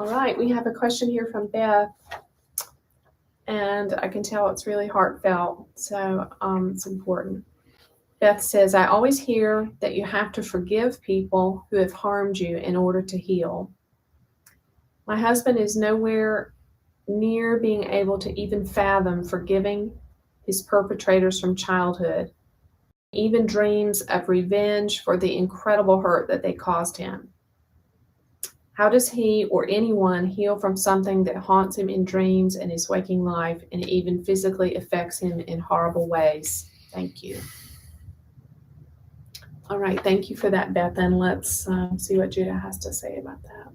All right, we have a question here from Beth, and I can tell it's really heartfelt, so it's important. Beth says, I always hear that you have to forgive people who have harmed you in order to heal. My husband is nowhere near being able to even fathom forgiving his perpetrators from childhood. He even dreams of revenge for the incredible hurt that they caused him. How does he or anyone heal from something that haunts him in dreams and his waking life and even physically affects him in horrible ways? Thank you. All right, thank you for that, Beth, and let's see what Judah has to say about that.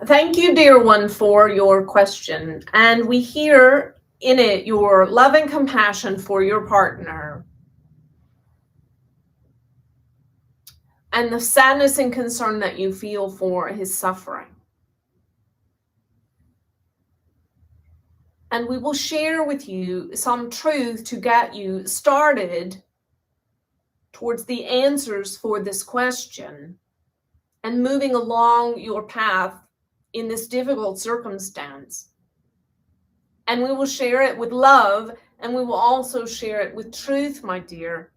Thank you, dear one, for your question. And we hear in it your love and compassion for your partner and the sadness and concern that you feel for his suffering. And we will share with you some truth to get you started towards the answers for this question and moving along your path in this difficult circumstance. And we will share it with love, and we will also share it with truth, my dear.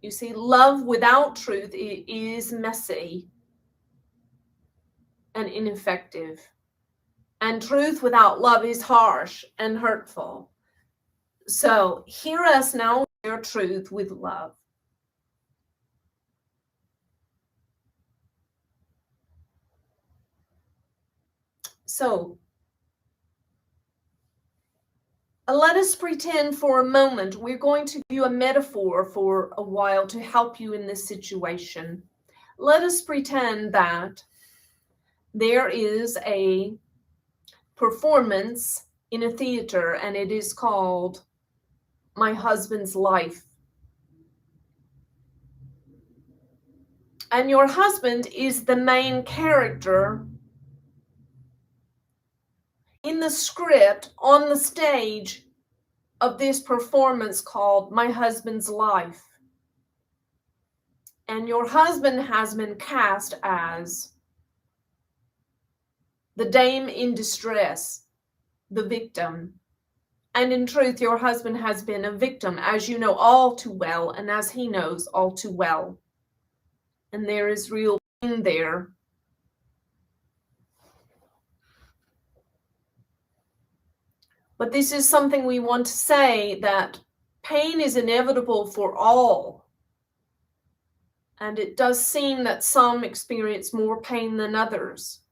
You see, love without truth is messy and ineffective. And truth without love is harsh and hurtful. So hear us now share truth with love. So let us pretend for a moment we're going to do a metaphor for a while to help you in this situation. Let us pretend that there is a performance in a theater and it is called My Husband's Life. And your husband is the main character in the script on the stage of this performance called My Husband's Life. And your husband has been cast as the dame in distress, the victim. And in truth, your husband has been a victim, as you know all too well, and as he knows all too well. And there is real pain there. But this is something we want to say, that pain is inevitable for all. And it does seem that some experience more pain than others.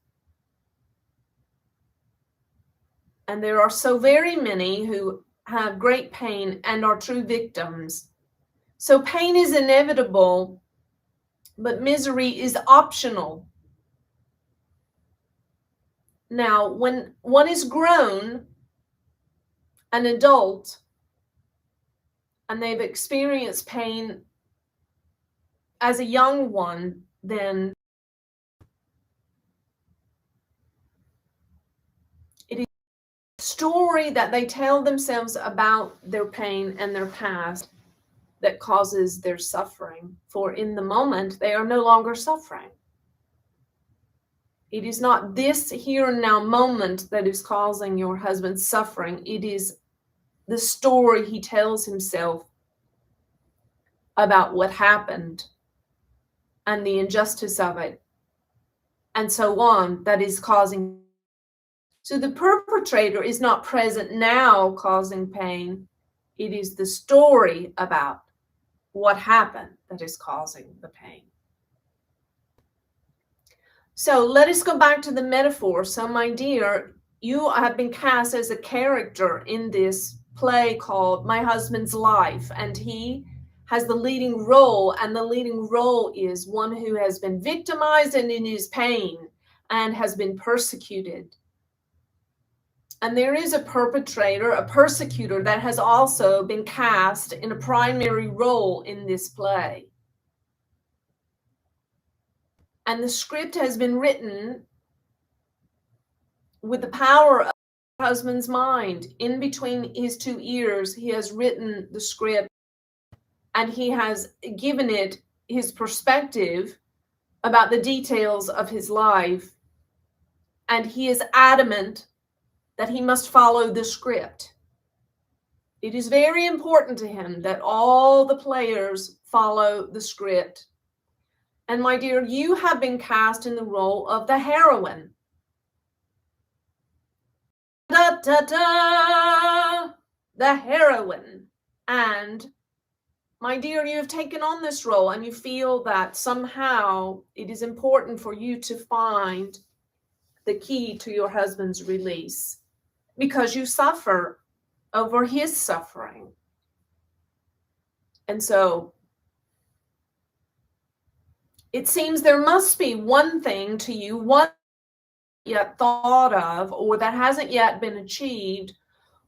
And there are so very many who have great pain and are true victims. So pain is inevitable, but misery is optional. Now, when one is grown, an adult, and they've experienced pain as a young one, then it is a story that they tell themselves about their pain and their past that causes their suffering. For in the moment, they are no longer suffering. It is not this here and now moment that is causing your husband's suffering. It is the story he tells himself about what happened and the injustice of it and so on that is causing. So the perpetrator is not present now causing pain. It is the story about what happened that is causing the pain. So let us go back to the metaphor. So my dear, you have been cast as a character in this play called My Husband's Life, and he has the leading role, and the leading role is one who has been victimized and in his pain and has been persecuted. And there is a perpetrator, a persecutor that has also been cast in a primary role in this play. And the script has been written with the power of the husband's mind. In between his two ears, he has written the script, and he has given it his perspective about the details of his life. And he is adamant that he must follow the script. It is very important to him that all the players follow the script. And my dear, you have been cast in the role of the heroine. Da, da, da, the heroine. And my dear, you have taken on this role, and you feel that somehow it is important for you to find the key to your husband's release, because you suffer over his suffering. And so it seems there must be one thing to you, one yet thought of, or that hasn't yet been achieved,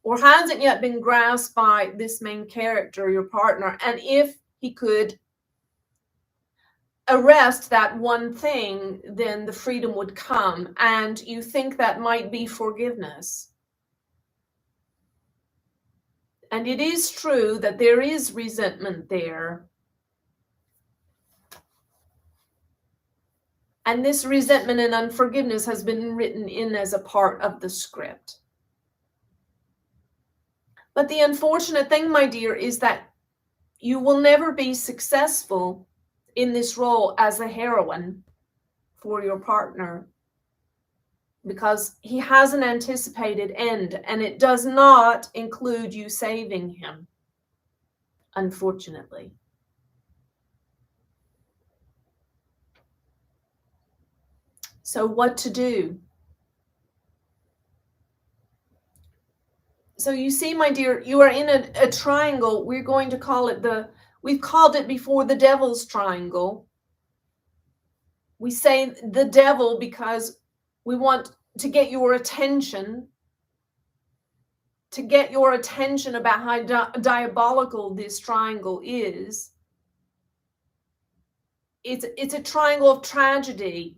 or hasn't yet been grasped by this main character, your partner. And if he could arrest that one thing, then the freedom would come. And you think that might be forgiveness. And it is true that there is resentment there. And this resentment and unforgiveness has been written in as a part of the script. But the unfortunate thing, my dear, is that you will never be successful in this role as a heroine for your partner, because he has an anticipated end, and it does not include you saving him, unfortunately. So what to do? So you see, my dear, you are in a triangle. We're going to call it we've called it before the devil's triangle. We say the devil because we want to get your attention, about how diabolical this triangle is. It's a triangle of tragedy.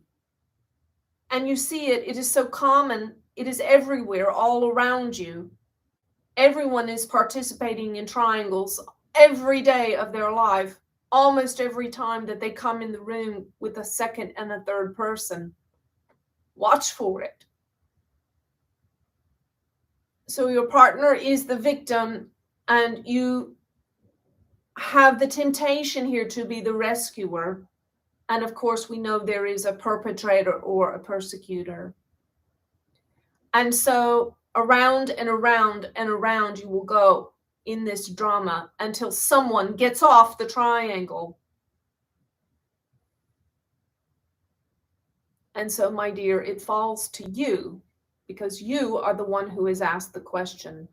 And you see it is so common. It is everywhere, all around you. Everyone is participating in triangles every day of their life, almost every time that they come in the room with a second and a third person. Watch for it. So your partner is the victim, and you have the temptation here to be the rescuer. And of course, we know there is a perpetrator or a persecutor. And so around and around and around you will go in this drama until someone gets off the triangle. And so, my dear, it falls to you, because you are the one who is asked the question.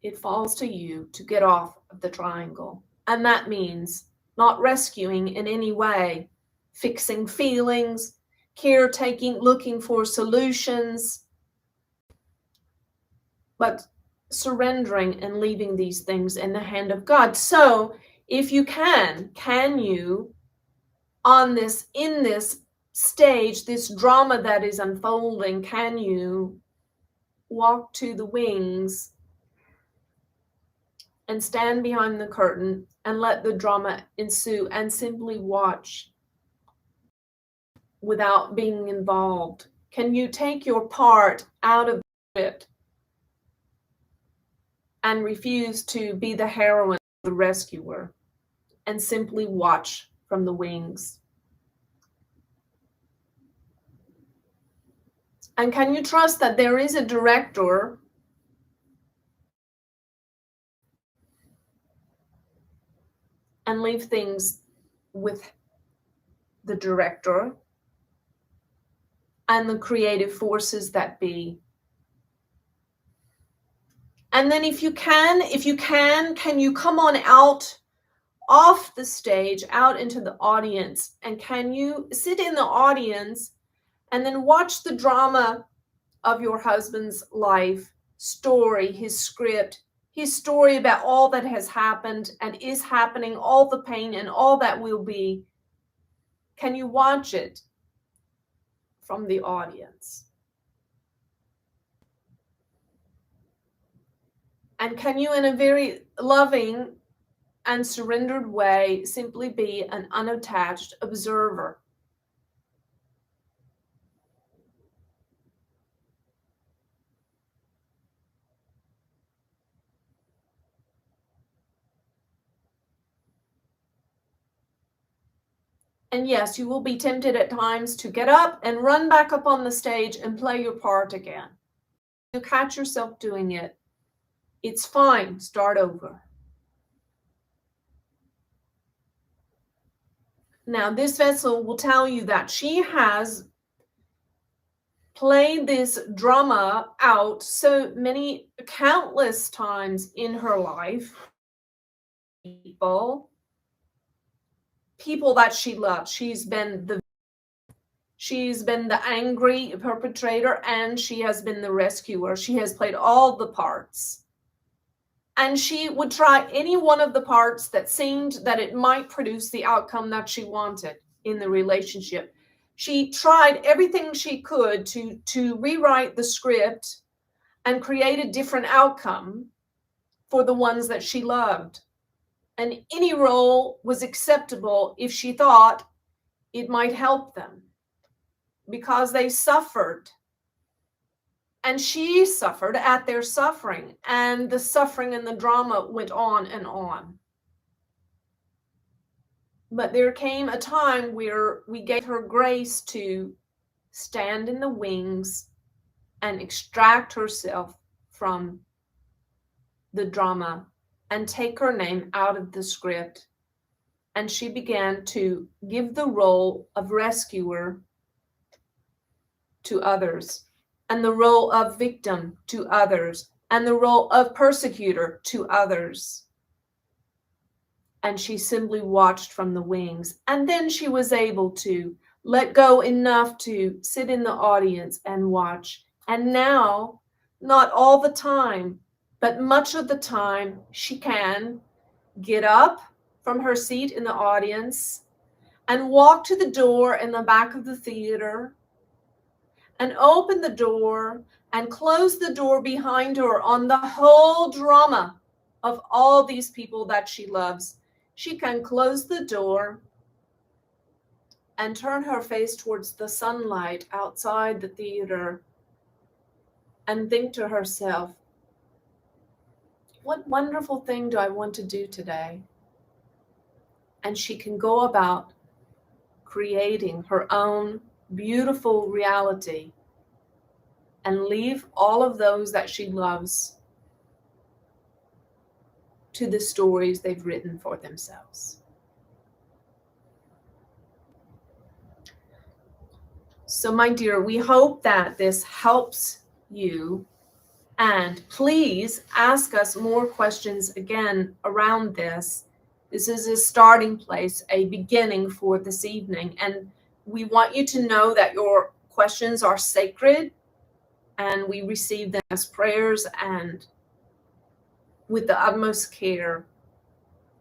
It falls to you to get off of the triangle. And that means not rescuing in any way, fixing feelings, caretaking, looking for solutions, but surrendering and leaving these things in the hand of God. So if you can you, in this stage, this drama that is unfolding, can you walk to the wings and stand behind the curtain and let the drama ensue and simply watch without being involved? Can you take your part out of it and refuse to be the heroine, the rescuer, and simply watch from the wings? And can you trust that there is a director and leave things with the director and the creative forces that be? And then if you can you come on out off the stage, out into the audience, and can you sit in the audience and then watch the drama of your husband's life story, his script, his story about all that has happened and is happening, all the pain and all that will be. Can you watch it from the audience? And can you, in a very loving and surrendered way, simply be an unattached observer? And yes, you will be tempted at times to get up and run back up on the stage and play your part again. You catch yourself doing it. It's fine. Start over. Now, this vessel will tell you that she has played this drama out so many countless times in her life. People that she loves. She's been the angry perpetrator, and she has been the rescuer. She has played all the parts. And she would try any one of the parts that seemed that it might produce the outcome that she wanted in the relationship. She tried everything she could to rewrite the script and create a different outcome for the ones that she loved. And any role was acceptable if she thought it might help them, because they suffered. And she suffered at their suffering, and the suffering and the drama went on and on. But there came a time where we gave her grace to stand in the wings and extract herself from the drama and take her name out of the script. And she began to give the role of rescuer to others, and the role of victim to others, and the role of persecutor to others. And she simply watched from the wings. And then she was able to let go enough to sit in the audience and watch. And now, not all the time, but much of the time, she can get up from her seat in the audience and walk to the door in the back of the theater and open the door and close the door behind her on the whole drama of all these people that she loves. She can close the door and turn her face towards the sunlight outside the theater and think to herself, what wonderful thing do I want to do today? And she can go about creating her own beautiful reality and leave all of those that she loves to the stories they've written for themselves. So, my dear, we hope that this helps you. And please ask us more questions again around this. This is a starting place, a beginning for this evening. And we want you to know that your questions are sacred, and we receive them as prayers and with the utmost care.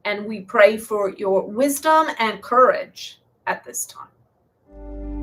And we pray for your wisdom and courage at this time.